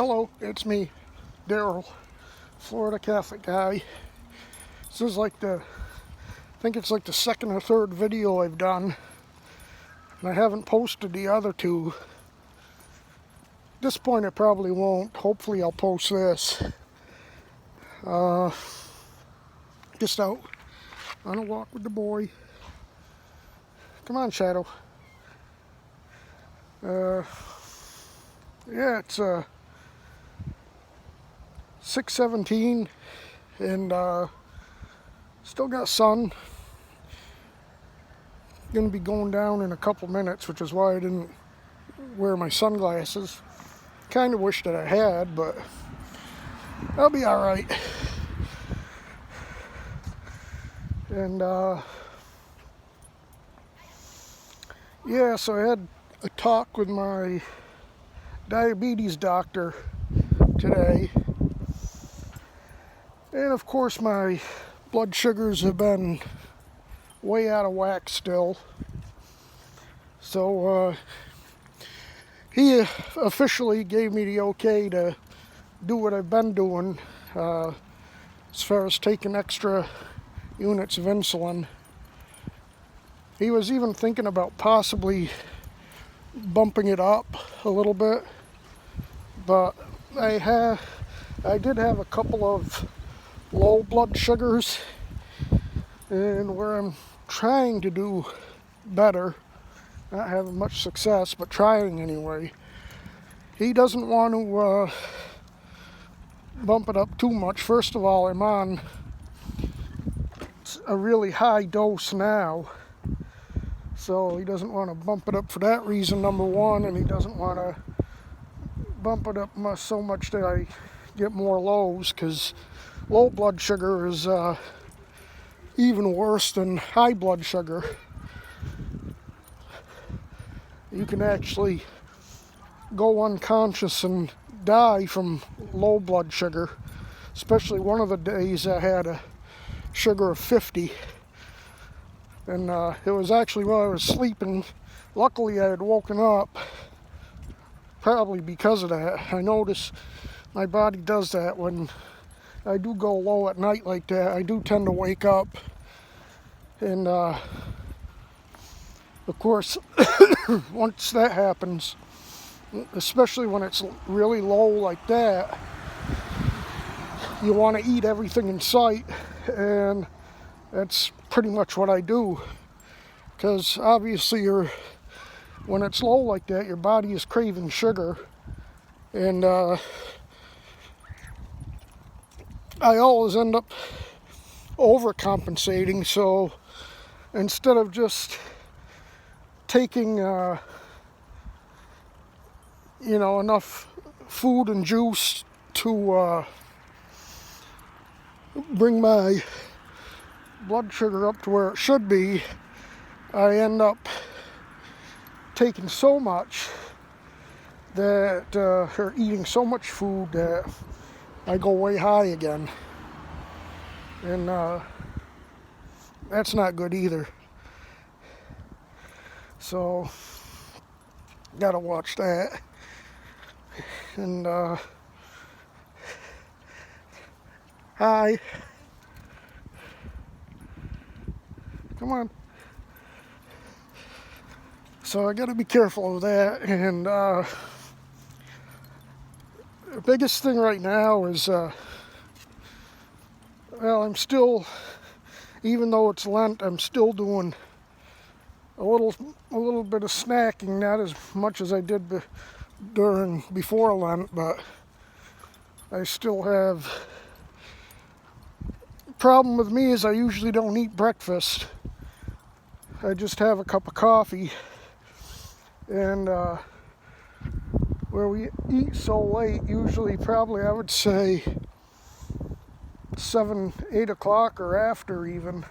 Hello, it's me, Daryl, Florida Catholic guy. This is I think it's like the second or third video I've done, and I haven't posted the other two. At this point I probably won't. Hopefully I'll post this. Just out on a walk with the boy. Come on, Shadow. Yeah, it's 6:17 and still got sun. Gonna be going down in a couple minutes, which is why I didn't wear my sunglasses. Kind of wish that I had, but I'll be all right. And yeah, so I had a talk with my diabetes doctor today, and of course my blood sugars have been way out of whack still. So he officially gave me the okay to do what I've been doing as far as taking extra units of insulin. He was even thinking about possibly bumping it up a little bit, but I did have a couple of low blood sugars, and where I'm trying to do better, not having much success, but trying anyway. He doesn't want to bump it up too much. First of all, I'm on a really high dose now, so he doesn't want to bump it up for that reason, number one, and he doesn't want to bump it up so much that I get more lows, because low blood sugar is even worse than high blood sugar. You can actually go unconscious and die from low blood sugar, especially one of the days I had a sugar of 50. And it was actually while I was sleeping. Luckily I had woken up, probably because of that. I notice my body does that when I do go low at night like that. I do tend to wake up, and of course once that happens, especially when it's really low like that, you want to eat everything in sight, and that's pretty much what I do. Because obviously when it's low like that, your body is craving sugar, and I always end up overcompensating. So instead of just taking enough food and juice to bring my blood sugar up to where it should be, I end up taking so much that, or eating so much food that I go way high again. And that's not good either. So, gotta watch that. And hi. Come on. So I gotta be careful of that. And the biggest thing right now is, I'm still, even though it's Lent, I'm still doing a little bit of snacking, not as much as I did before Lent, but I still have. The problem with me is I usually don't eat breakfast. I just have a cup of coffee, and where we eat so late, usually probably I would say 7, 8 o'clock or after even,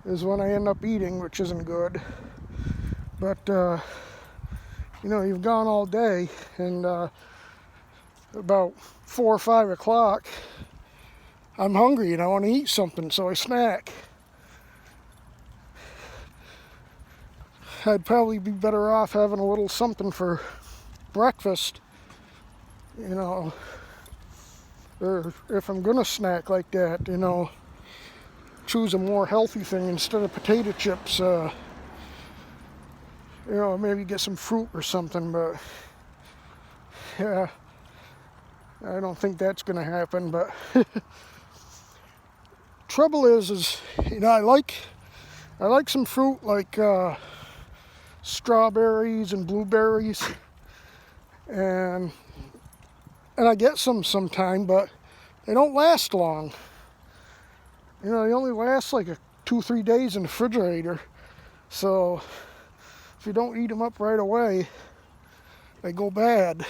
is when I end up eating, which isn't good. But you've gone all day, and about 4 or 5 o'clock I'm hungry and I want to eat something, so I snack. I'd probably be better off having a little something for breakfast you know, or if I'm gonna snack like that, you know, choose a more healthy thing instead of potato chips. You know, maybe get some fruit or something. But yeah, I don't think that's gonna happen. But trouble is, you know, I like some fruit like strawberries and blueberries, and I get some sometime, but they don't last long. You know, they only last like 2-3 days in the refrigerator. So if you don't eat them up right away, they go bad.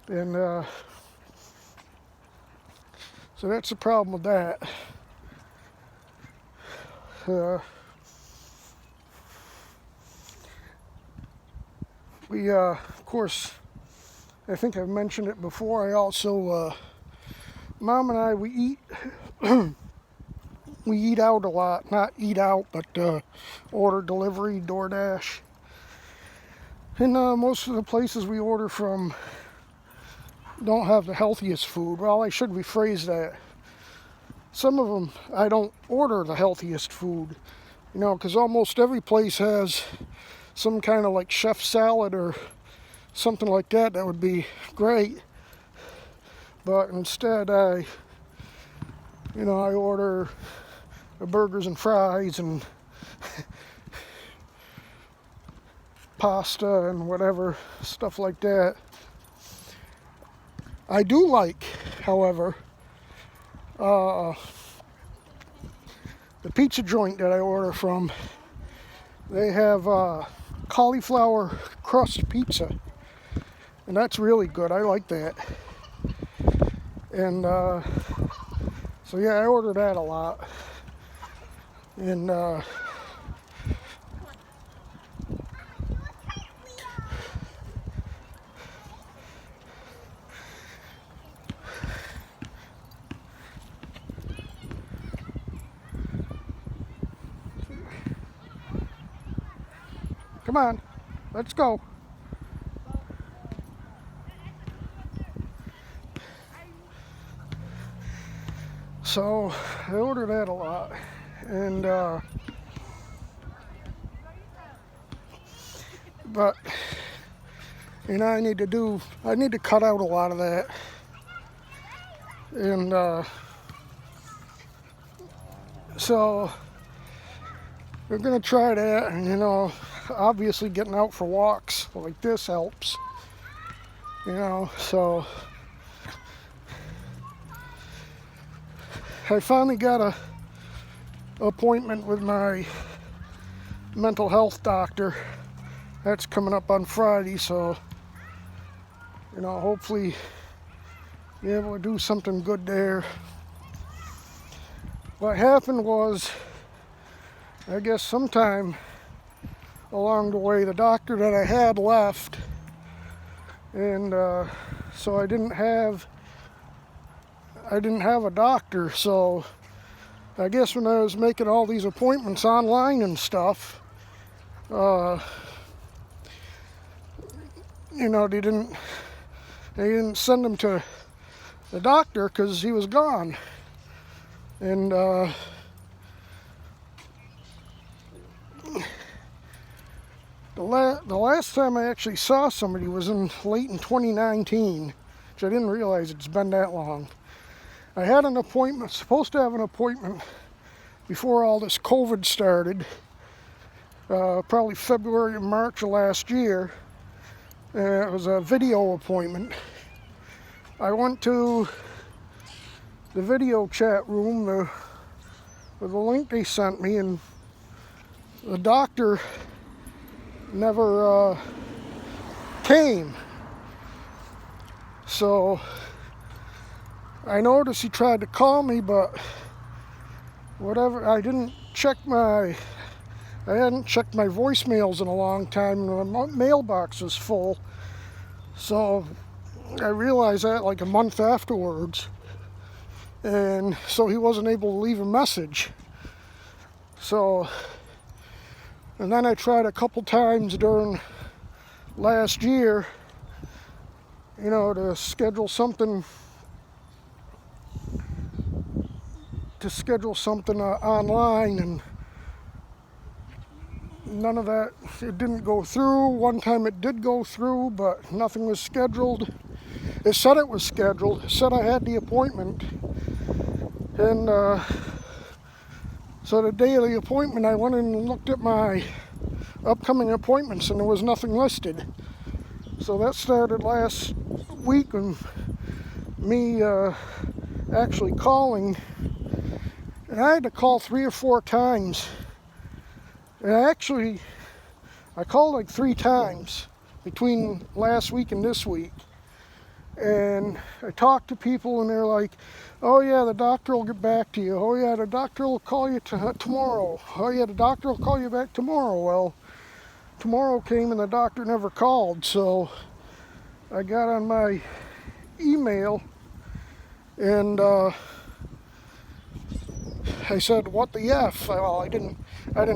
And so that's the problem with that. We, of course, I think I've mentioned it before. I also, Mom and I, we eat we eat out a lot. Not eat out, but order delivery, DoorDash. And most of the places we order from don't have the healthiest food. Well, I should rephrase that. Some of them, I don't order the healthiest food, you know, because almost every place has some kind of like chef salad or something like that. That would be great. But instead, I order burgers and fries and pasta and whatever, stuff like that. I do like, however, the pizza joint that I order from. They have cauliflower crust pizza, and that's really good. I like that. And so yeah, I order that a lot. And come on, let's go. So I order that a lot, and but you know, I need to cut out a lot of that, and so we're gonna try that. And you know, obviously getting out for walks like this helps, you know. So I finally got a appointment with my mental health doctor. That's coming up on Friday, so you know, hopefully be able to do something good there. What happened was, I guess sometime along the way, the doctor that I had left, and so I didn't have a doctor. So I guess when I was making all these appointments online and stuff, you know, they didn't send him to the doctor because he was gone. And the last time I actually saw somebody was late in 2019, which I didn't realize it's been that long. I had an appointment, supposed to have an appointment before all this COVID started, probably February or March of last year. It was a video appointment. I went to the video chat room with the link they sent me, and the doctor never came. So I noticed he tried to call me, but whatever, I hadn't checked my voicemails in a long time, and my mailbox was full. So I realized that like a month afterwards, and so he wasn't able to leave a message. So, and then I tried a couple times during last year, to schedule something online, and none of that. It didn't go through. One time it did go through, but nothing was scheduled. It said it was scheduled. It said I had the appointment, and so the day of the appointment, I went in and looked at my upcoming appointments, and there was nothing listed. So that started last week, and me actually calling, and I had to call 3 or 4 times. And I called like 3 times between last week and this week. And I talked to people, and they're like, oh yeah, the doctor will get back to you. Oh yeah, the doctor will call you tomorrow. Oh yeah, the doctor will call you back tomorrow. Well, tomorrow came and the doctor never called, so I got on my email, and I said, what the F? Well, I didn't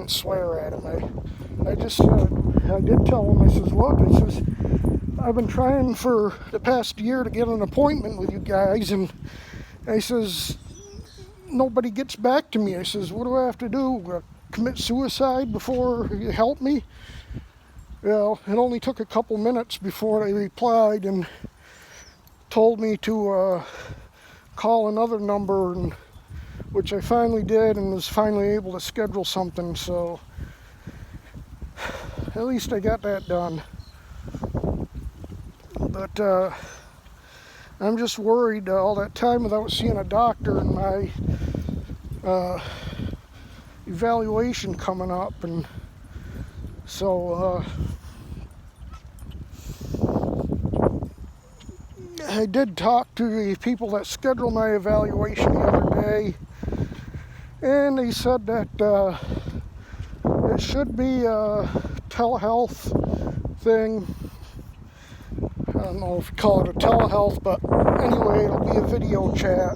swear at him. I just said, I did tell him, I says, look, I've been trying for the past year to get an appointment with you guys, and I says, nobody gets back to me. I says, what do I have to do? Commit suicide before you help me? Well, it only took a couple minutes before they replied and told me to call another number, and which I finally did, and was finally able to schedule something. So at least I got that done. But I'm just worried, all that time without seeing a doctor, and my evaluation coming up, and so I did talk to the people that scheduled my evaluation the other day, and they said that it should be a telehealth thing. I don't know if you call it a telehealth, but anyway, it'll be a video chat.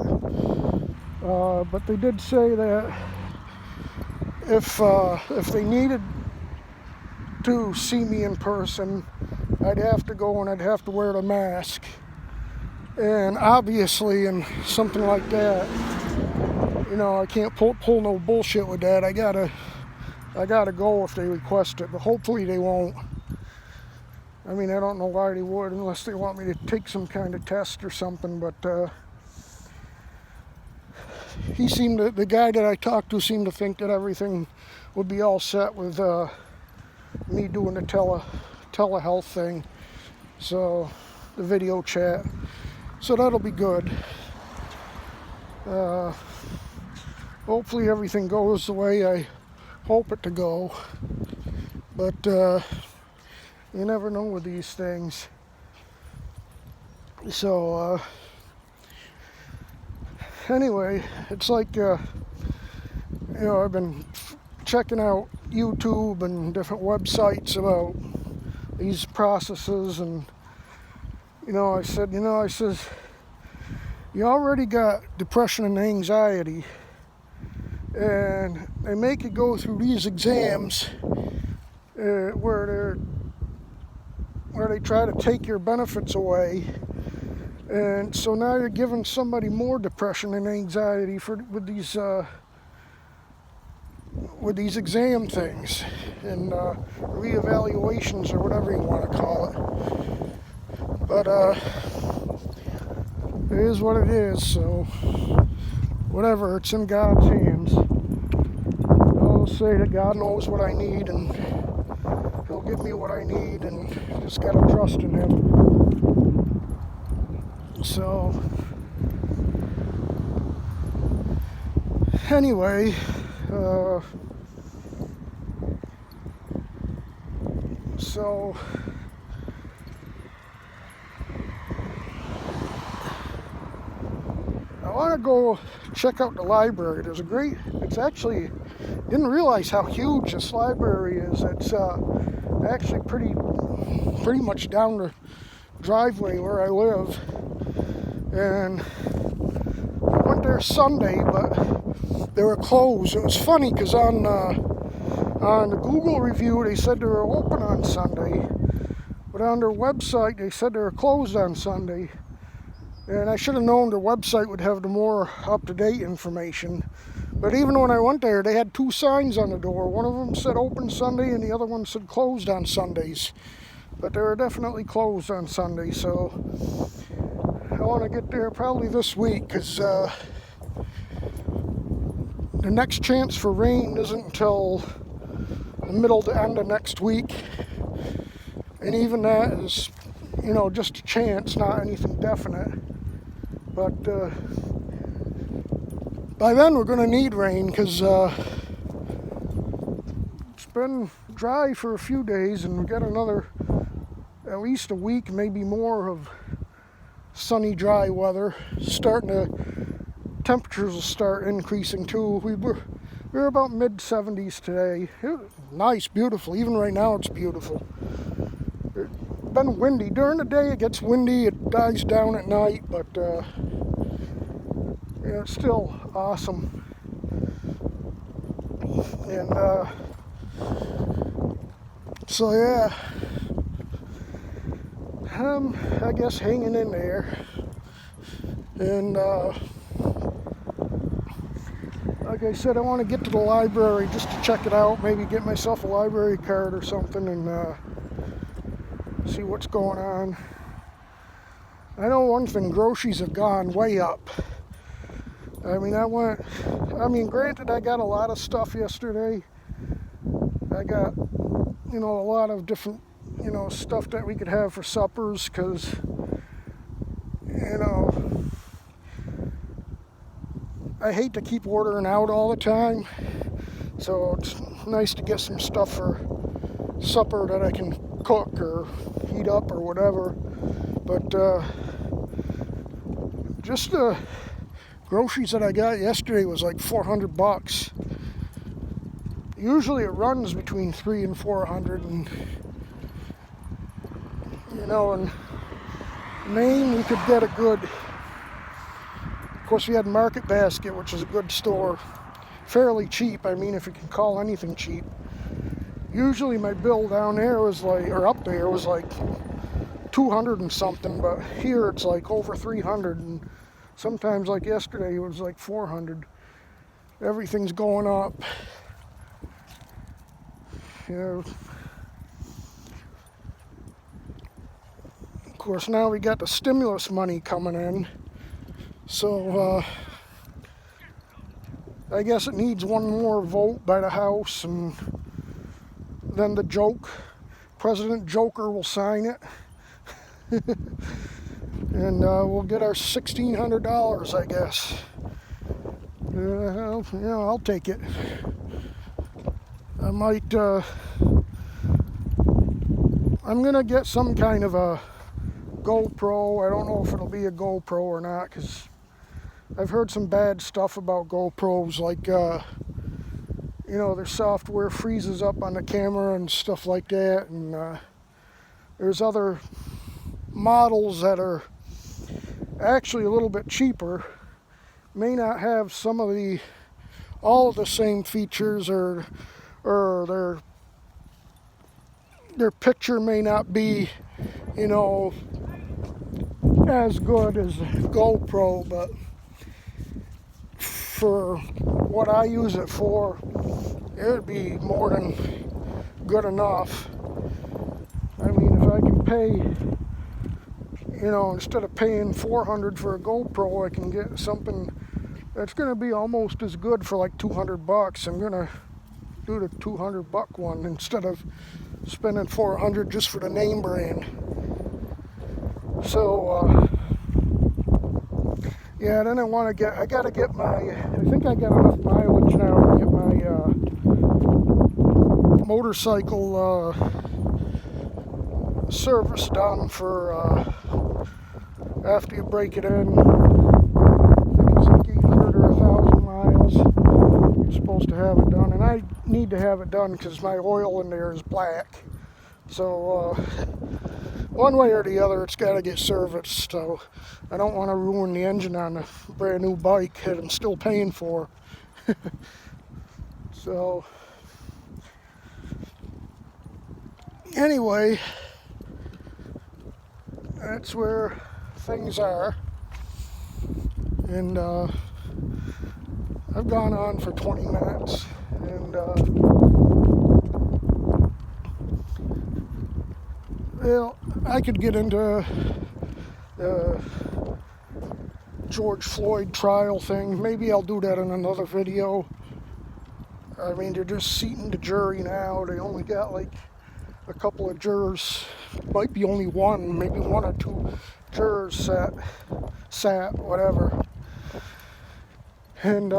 But they did say that if they needed to see me in person, I'd have to go and I'd have to wear the mask. And obviously, in something like that, I can't pull no bullshit with that. I gotta go if they request it, but hopefully they won't. I mean, I don't know why they would, unless they want me to take some kind of test or something, but the guy that I talked to seemed to think that everything would be all set with me doing the telehealth thing, so the video chat. So that'll be good. Hopefully everything goes the way I hope it to go, but you never know with these things. So anyway, it's like I've been checking out YouTube and different websites about these processes, and I says, you already got depression and anxiety, and they make you go through these exams where they try to take your benefits away, and so now you're giving somebody more depression and anxiety with these exam things and reevaluations, or whatever you want to call it. But it is what it is, so whatever, it's in God's hands. I'll say that God knows what I need, and He'll give me what I need, and just gotta trust in Him. So anyway, so I want to go check out the library. It's actually, didn't realize how huge this library is. It's actually pretty much down the driveway where I live. And I went there Sunday, but they were closed. It was funny because on the Google review they said they were open on Sunday, But on their website, they said they were closed on Sunday. And I should have known their website would have the more up-to-date information. But even when I went there, they had two signs on the door. One of them said open Sunday and the other one said closed on Sundays. But they were definitely closed on Sunday, so I want to get there probably this week, because the next chance for rain isn't until the middle to end of next week. And even that is, just a chance, not anything definite. But by then we're going to need rain, because it's been dry for a few days, and we got another at least a week, maybe more, of sunny, dry weather. Temperatures will start increasing too. We were about mid-70s today. It was nice, beautiful. Even right now it's beautiful. It's been windy. During the day it gets windy, it dies down at night, but it's still awesome. And so yeah, I guess hanging in there. And like I said, I want to get to the library just to check it out, maybe get myself a library card or something, and see what's going on. I know one thing, groceries have gone way up. Granted, I got a lot of stuff yesterday. I got, a lot of different, stuff that we could have for suppers, because, I hate to keep ordering out all the time, so it's nice to get some stuff for supper that I can cook or heat up or whatever. But just the groceries that I got yesterday was like $400. Usually it runs between $300 and $400, and in Maine we could get a good. Of course, we had Market Basket, which is a good store, fairly cheap. If you can call anything cheap. Usually my bill down there was up there was like 200 and something, but here it's like over 300, and sometimes like yesterday it was like 400. Everything's going up. Of course, now we got the stimulus money coming in. So, I guess it needs one more vote by the House, and then President Joker will sign it. And we'll get our $1,600, I guess. I'll take it. I might, I'm going to get some kind of a GoPro. I don't know if it'll be a GoPro or not, because I've heard some bad stuff about GoPros, like, their software freezes up on the camera and stuff like that, and there's other models that are actually a little bit cheaper, may not have all of the same features, or their picture may not be, as good as GoPro, but for what I use it for, it would be more than good enough. If I can pay, instead of paying $400 for a GoPro, I can get something that's going to be almost as good for like $200. I'm going to do the $200 one instead of spending $400 just for the name brand. So, then I gotta get I think I got enough mileage now to get my motorcycle service done for, after you break it in. I think it's like 800 or 1,000 miles. You're supposed to have it done, and I need to have it done because my oil in there is black. So, one way or the other, it's got to get serviced. So I don't want to ruin the engine on a brand new bike that I'm still paying for. So anyway, that's where things are. And I've gone on for 20 minutes, and well, I could get into the George Floyd trial thing. Maybe I'll do that in another video. I mean, they're just seating the jury now. They only got like a couple of jurors, might be only one, maybe one or two jurors sat, whatever. And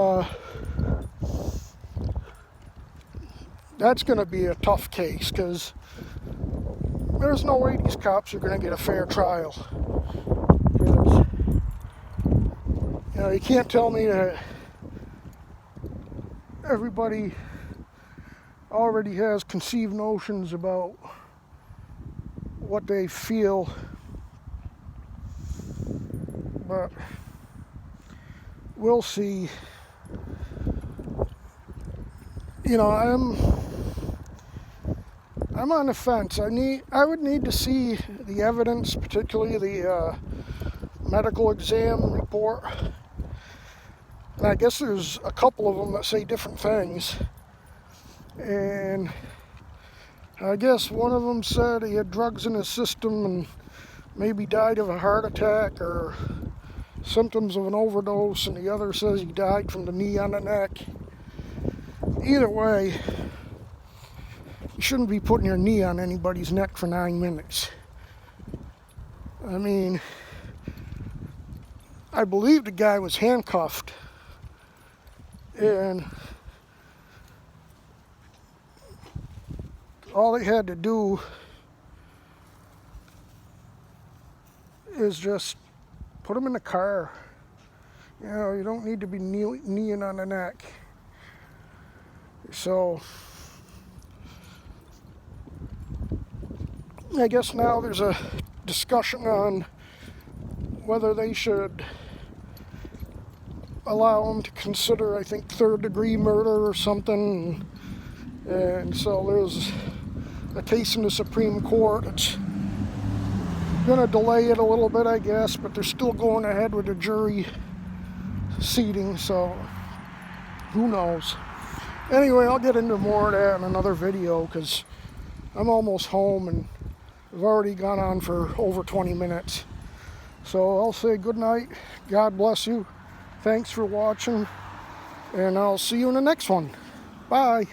that's going to be a tough case, because there's no way these cops are going to get a fair trial. Because, you know, you can't tell me that everybody already has conceived notions about what they feel, but we'll see. You know, I'm on the fence. I would need to see the evidence, particularly the medical exam report. And I guess there's a couple of them that say different things. And I guess one of them said he had drugs in his system and maybe died of a heart attack or symptoms of an overdose, and the other says he died from the knee on the neck. Either way, you shouldn't be putting your knee on anybody's neck for 9 minutes. I mean, I believe the guy was handcuffed, and all they had to do is just put him in the car. You know, you don't need to be kneeing on the neck. So I guess now there's a discussion on whether they should allow him to consider, I think, third-degree murder or something. And so there's a case in the Supreme Court. It's going to delay it a little bit, I guess, but they're still going ahead with the jury seating, so who knows. Anyway, I'll get into more of that in another video, because I'm almost home and I've already gone on for over 20 minutes. So I'll say good night. God bless you. Thanks for watching, and I'll see you in the next one. Bye.